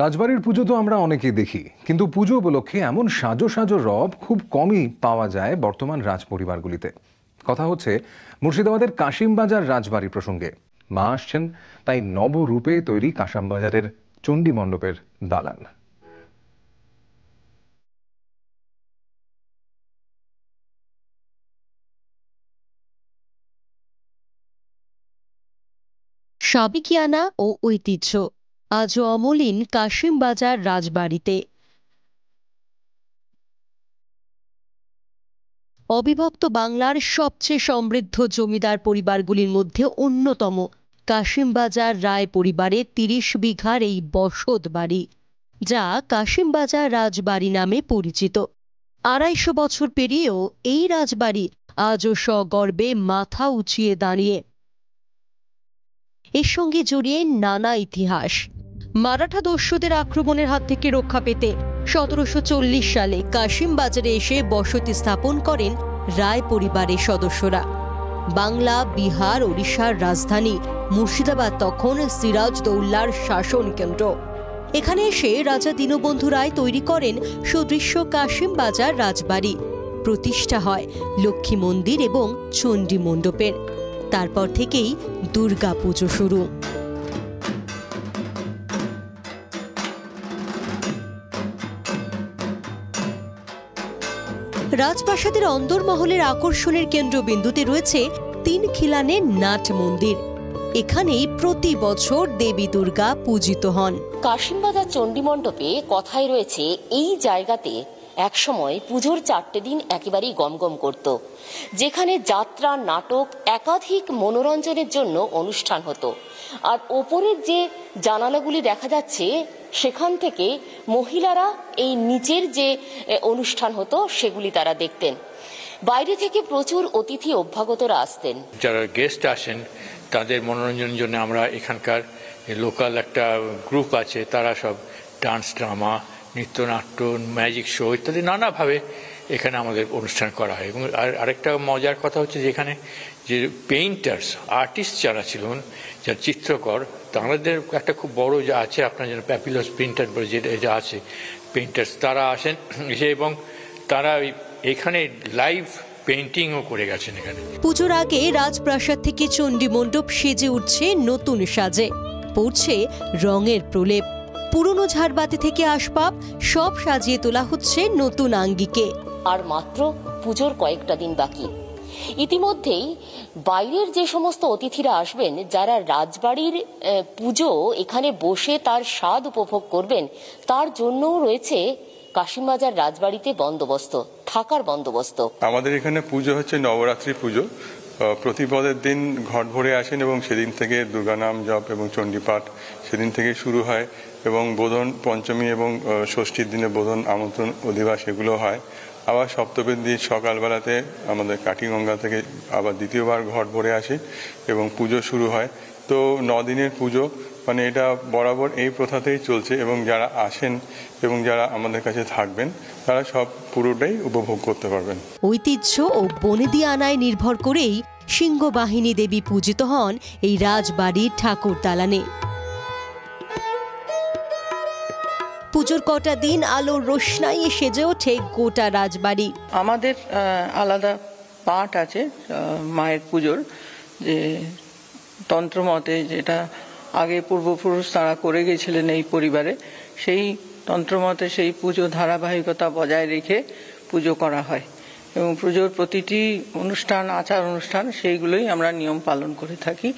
রাজবাড়ির পুজো তো আমরা অনেকেই দেখি, কিন্তু পুজো উপলক্ষে এমন সাজো সাজো রব খুব কমই পাওয়া যায় বর্তমান রাজ পরিবারগুলিতে। কথা হচ্ছে মুর্শিদাবাদের কাশিমবাজার রাজবাড়ি প্রসঙ্গে। মা আসছেন তাই নবরূপে তৈরি কাশিমবাজারের চণ্ডী মণ্ডপের দালান। সাবেকিয়ানা ও ঐতিহ্য আজও অমলিন কাশিমবাজার রাজবাড়িতে। অবিভক্ত বাংলার সবচেয়ে সমৃদ্ধ জমিদার পরিবারগুলির মধ্যে অন্যতম কাশিমবাজার রায় পরিবারের ৩০ বিঘার এই বসত বাড়ি, যা কাশিমবাজার রাজবাড়ি নামে পরিচিত। ২৫০ বছর পেরিয়েও এই রাজবাড়ি আজও সগর্বে মাথা উঁচিয়ে দাঁড়িয়ে। এর সঙ্গে জড়িয়ে নানা ইতিহাস। মারাঠা দস্যুদের আক্রমণের হাত থেকে রক্ষা পেতে ১৭৪০ সালে কাশিমবাজারে এসে বসতি স্থাপন করেন রায় পরিবারের সদস্যরা। বাংলা, বিহার, ওড়িশার রাজধানী মুর্শিদাবাদ তখন সিরাজদৌল্লার শাসন কেন্দ্র। এখানে এসে রাজা দীনবন্ধু রায় তৈরি করেন সুদৃশ্য কাশিমবাজার রাজবাড়ি। প্রতিষ্ঠা হয় লক্ষ্মী মন্দির এবং চণ্ডী মণ্ডপের। তারপর থেকেই দুর্গা পুজো শুরু। রাজপ্রাসাদের অন্দরমহলের আকর্ষণের কেন্দ্রবিন্দুতে রয়েছে ৩ খিলানের নাট মন্দির। এখানেই প্রতি বছর দেবী দুর্গা পূজিত হন। কাশিমবাজার চণ্ডী মণ্ডপে কথাই রয়েছে এই জায়গাতে একসময় পুজোর ৪টে দিন একেবারেই গমগম করত, যেখানে যাত্রা, নাটক, একাধিক মনোরঞ্জনের জন্য অনুষ্ঠান হতো। আর ওপরের যে জানালাগুলি দেখা যাচ্ছে, সেখান থেকে মহিলারা এই নিচের যে অনুষ্ঠান হতো সেগুলি তারা দেখতেন। বাইরে থেকে প্রচুর অতিথি অভ্যাগতরা আসতেন। যারা গেস্ট আসেন তাদের মনোরঞ্জনের জন্য আমরা এখানকার লোকাল একটা গ্রুপ আছে, তারা সব ডান্স, ড্রামা, নৃত্যনাট্য, ম্যাজিক শো ইত্যাদি নানাভাবে এখানে আমাদের অনুষ্ঠান করা হয়। এবং আরেকটা মজার কথা হচ্ছে যে এখানে যে পেইন্টার্স, আর্টিস্ট যারা ছিলেন, যারা চিত্রকর, তাদের একটা খুব বড় যা আছে আপনার যেন প্যাপিলাস প্রিন্টার বলে যেটা আছে পেইন্টার্স, তারা আসেন এসে এবং তারা এখানে লাইভ পেইন্টিংও করে গেছেন। এখানে পুজোর আগে রাজপ্রাসাদ থেকে চণ্ডী মণ্ডপ সেজে উঠছে নতুন সাজে, পড়ছে রঙের প্রলেপ। পুরনো ঝাড়বাতি থেকে আসবাব সব সাজিয়ে তোলা হচ্ছে নতুন আঙ্গিকে। আর মাত্র পুজোর কয়েকটা দিন বাকি। ইতিমধ্যেই বাইরের যে সমস্ত অতিথিরা আসবেন, যারা রাজবাড়ির পুজো এখানে বসে তার স্বাদ উপভোগ করবেন, তার জন্যও রয়েছে কাশিমবাজার রাজবাড়িতে বন্দোবস্ত, থাকার বন্দোবস্ত। আমাদের এখানে পুজো হচ্ছে নবরাত্রি পুজো। প্রতিপদের দিন ঘট ভরে আসেন এবং সেদিন থেকে দুর্গা নাম জপ এবং চণ্ডীপাঠ সেদিন থেকে শুরু হয় এবং বোধন পঞ্চমী এবং ষষ্ঠীর দিনে বোধন, আমন্ত্রণ, অধিবাস এগুলো হয়। আবার সপ্তমীর দিন সকালবেলাতে আমাদের কাঠিগঙ্গা থেকে আবার দ্বিতীয়বার ঘট ভরে আসে এবং পুজো শুরু হয়। তো 9 দিনের পুজো, মানে এটা বরাবর এই প্রথাতেই চলছে এবং যারা আসেন এবং যারা আমাদের কাছে থাকবেন তারা সব পুরোটাই উপভোগ করতে পারবেন। ঐতিহ্য ও বনেদি আনায় নির্ভর করেই সিংহবাহিনী দেবী পূজিত হন এই রাজবাড়ির ঠাকুর দালানে। পুজোর কটা দিন আলোর রোশনাইয়ে সেজে ওঠে গোটা রাজবাড়ি। আমাদের আলাদা পাঠ আছে মায়ের পুজোর, যে তন্ত্রমতে যেটা আগে পূর্বপুরুষ তারা করে গেছিলেন এই পরিবারে, সেই তন্ত্রমতে সেই পুজো ধারাবাহিকতা বজায় রেখে পুজো করা হয় এবং পুজোর প্রতিটি অনুষ্ঠান, আচার অনুষ্ঠান, সেইগুলোই আমরা নিয়ম পালন করে থাকি।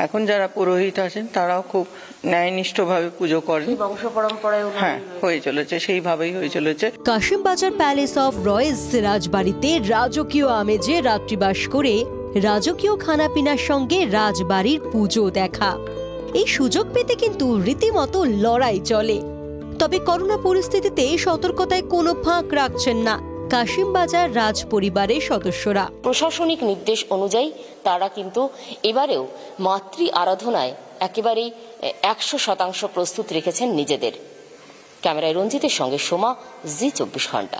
এখন যারা পুরোহিত আছেন তারাও খুব ন্যায়নিষ্ঠভাবে পুজো করেন। বংশ পরম্পরায় হ্যাঁ হয়ে চলেছে, সেইভাবেই হয়ে চলেছে। কাশিমবাজার প্যালেস অফ রয়েলস রাজবাড়িতে রাজকীয় আমেজে রাত্রিবাস করে রাজকীয় খানাপিনার সঙ্গে রাজবাড়ির পুজো দেখা, এই সুযোগ পেতে কিন্তু রীতিমতো লড়াই চলে। তবে করোনা পরিস্থিতিতে সতর্কতায় কোনো ফাঁক রাখছেন না কাশিমবাজার রাজ পরিবারের সদস্যরা। প্রশাসনিক নির্দেশ অনুযায়ী তারা কিন্তু এবারেও মাতৃ আরাধনায় একেবারেই ১০০% প্রস্তুত রেখেছেন নিজেদের। ক্যামেরায় রঞ্জিতের সঙ্গে সোমা, জি ২৪ ঘন্টা।